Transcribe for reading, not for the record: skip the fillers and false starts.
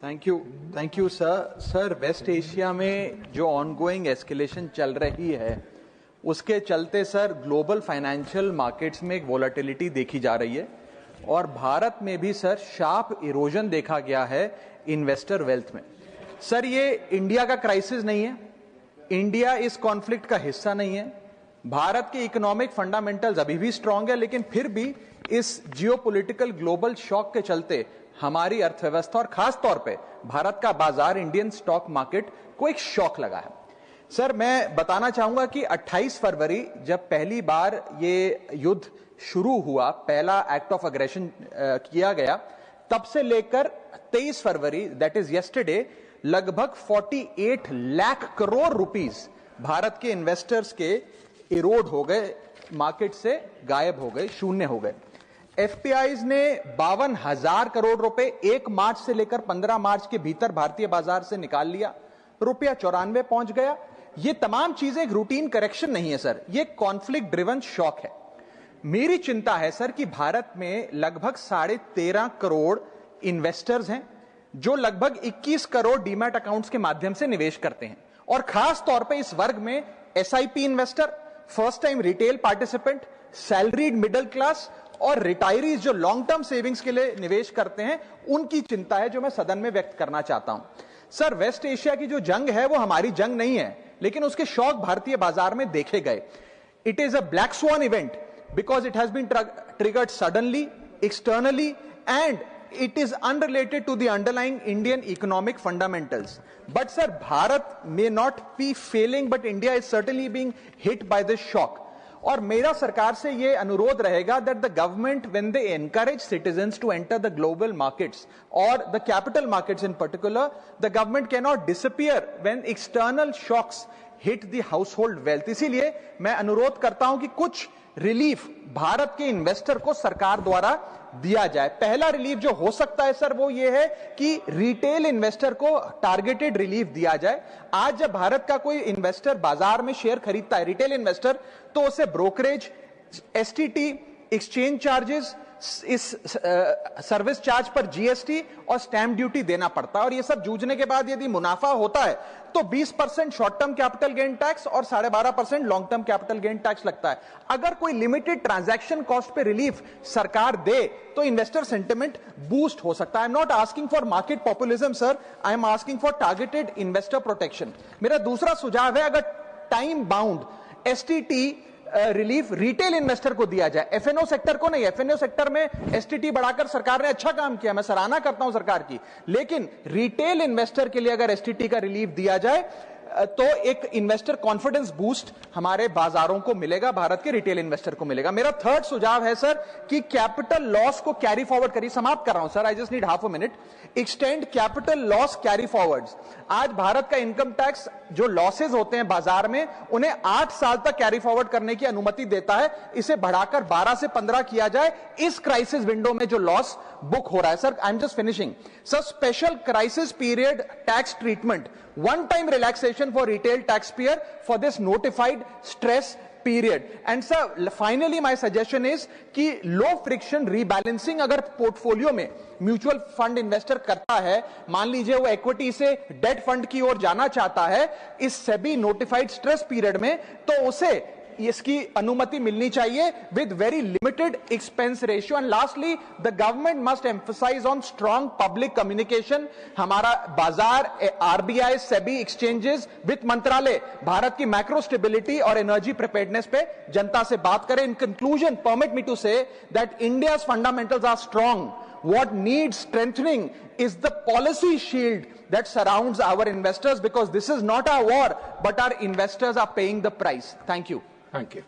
Thank you sir. West Asia में जो ongoing escalation चल रही है उसके चलते सर ग्लोबल फाइनेंशियल मार्केट्स में एक वोलेटिलिटी देखी जा रही है और भारत में भी सर शार्प इरोजन देखा गया है इन्वेस्टर वेल्थ में। सर ये इंडिया का क्राइसिस नहीं है, इंडिया इस कॉन्फ्लिक्ट का हिस्सा नहीं है, भारत के इकोनॉमिक फंडामेंटल्स अभी भी स्ट्रांग है, लेकिन फिर भी इस जियोपॉलिटिकल ग्लोबल शॉक के चलते हमारी अर्थव्यवस्था और खास तौर पे भारत का बाजार इंडियन स्टॉक मार्केट को एक शॉक लगा है। सर मैं बताना चाहूंगा कि 28 फरवरी जब पहली बार ये युद्ध शुरू हुआ, पहला एक्ट ऑफ अग्रेशन किया गया, तब से लेकर 23 फरवरी दैट इज यस्टरडे लगभग 48 लाख करोड़ रुपीस भारत के इन्वेस्टर्स के इरोड हो गए, मार्केट से गायब हो गए, शून्य हो गए। एफपीआईज ने 52,000 करोड़ रुपए 1 मार्च से लेकर 15 मार्च के भीतर भारतीय बाजार से निकाल लिया, रुपया 94 पहुंच गया। ये तमाम चीजें एक रूटीन करेक्शन नहीं है सर, ये कॉन्फ्लिक्ट ड्रिवन शॉक है। मेरी चिंता है सर कि भारत में लगभग 13.5 करोड़ इन्वेस्टर्स हैं जो लगभग 21 करोड़ डीमैट अकाउंट्स के माध्यम से निवेश करते हैं और खास तौर पे इस वर्ग में SIP investor, first time retail participant, salaried middle class और रिटायरीज जो लॉन्ग टर्म सेविंग्स के लिए निवेश करते हैं, उनकी चिंता है जो मैं सदन में व्यक्त करना चाहता हूं। सर वेस्ट एशिया की जो जंग है वो हमारी जंग नहीं है, लेकिन उसके शॉक भारतीय बाजार में देखे गए। It is a black swan event because it has been triggered suddenly, externally and it is unrelated to the underlying Indian economic fundamentals. But sir, Bharat may not be failing, but India is certainly being hit by this shock. और मेरा सरकार से ये अनुरोध रहेगा that the government, when they encourage citizens to enter the global markets or the capital markets in particular, the government cannot disappear when external shocks hit the household wealth. इसीलिए मैं अनुरोध करता हूं कि कुछ रिलीफ भारत के इन्वेस्टर को सरकार द्वारा दिया जाए। पहला रिलीफ जो हो सकता है सर वो ये है कि रिटेल इन्वेस्टर को टारगेटेड रिलीफ दिया जाए। आज जब भारत का कोई इन्वेस्टर बाजार में शेयर खरीदता है, रिटेल इन्वेस्टर, तो उसे ब्रोकरेज, एसटीटी, एक्सचेंज चार्जेस, इस सर्विस चार्ज पर जीएसटी और स्टैंप ड्यूटी देना पड़ता है और ये सब जूझने के बाद यदि मुनाफा होता है तो 20% short term capital gain tax और 12.5% long term capital gain tax लगता है। अगर कोई लिमिटेड ट्रांजैक्शन कॉस्ट पे रिलीफ सरकार दे तो इन्वेस्टर सेंटिमेंट बूस्ट हो सकता है। I am not asking for market populism sir, I am asking for targeted investor protection. मेरा दूसरा सुझाव है अगर time bound STT relief retail investor को दिया जाए, एफएनओ सेक्टर को नहीं। एफएनओ सेक्टर में एसटीटी बढ़ाकर सरकार ने अच्छा काम किया, मैं सराहना करता हूं सरकार की, लेकिन रिटेल इन्वेस्टर के लिए अगर एसटीटी का रिलीफ दिया जाए तो एक इन्वेस्टर कॉन्फिडेंस बूस्ट हमारे बाजारों को मिलेगा, भारत के रिटेल इन्वेस्टर को मिलेगा। मेरा थर्ड सुझाव है सर कि कैपिटल लॉस को कैरी फॉरवर्ड करिए। समाप्त कर रहा हूं sir, I just need half a minute. Extend capital loss carry forwards. आज भारत का इनकम टैक्स जो लॉसेज होते हैं बाजार में उन्हें 8 साल तक कैरी फॉरवर्ड करने की अनुमति देता है, इसे बढ़ाकर 12 से 15 किया जाए इस क्राइसिस विंडो में जो लॉस बुक हो रहा है। Sir I am just finishing sir, special crisis period tax treatment, one time relaxation for retail taxpayer for this notified stress period. And sir, finally my suggestion is कि low friction rebalancing अगर portfolio में mutual fund investor करता है, मान लीजिए वो equity से date fund की ओर जाना चाहता है इस सेबी नोटिफाइड स्ट्रेस पीरियड में, तो उसे इसकी अनुमति मिलनी चाहिए with very limited expense ratio. And lastly, the government must emphasize on strong public communication. हमारा बाजार, RBI, SEBI, exchanges, वित्त मंत्रालय भारत की मैक्रो स्टेबिलिटी और एनर्जी प्रिपेयर्डनेस पे जनता से बात करें। In conclusion, permit me to say that India's fundamentals are strong. What needs strengthening is the policy shield that surrounds our investors, because this is not our war, but our investors are paying the price. Thank you. Thank you.